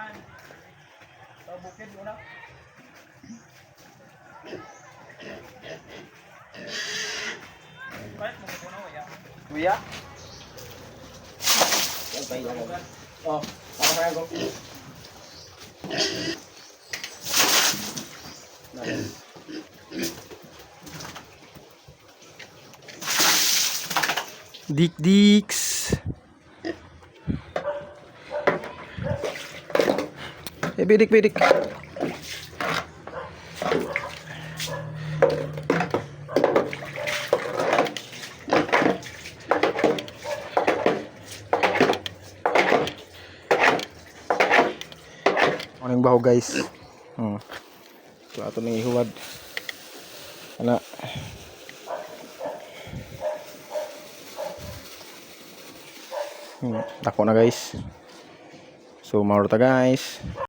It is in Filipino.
Sa bukid una. Balik mo ko na ya. Kuya? Oh, apa saya kok? Dik-diks. Bidik. Morning baho guys. Ito ato nang ihuwad. Ana. Dako na guys. So mauro ta guys.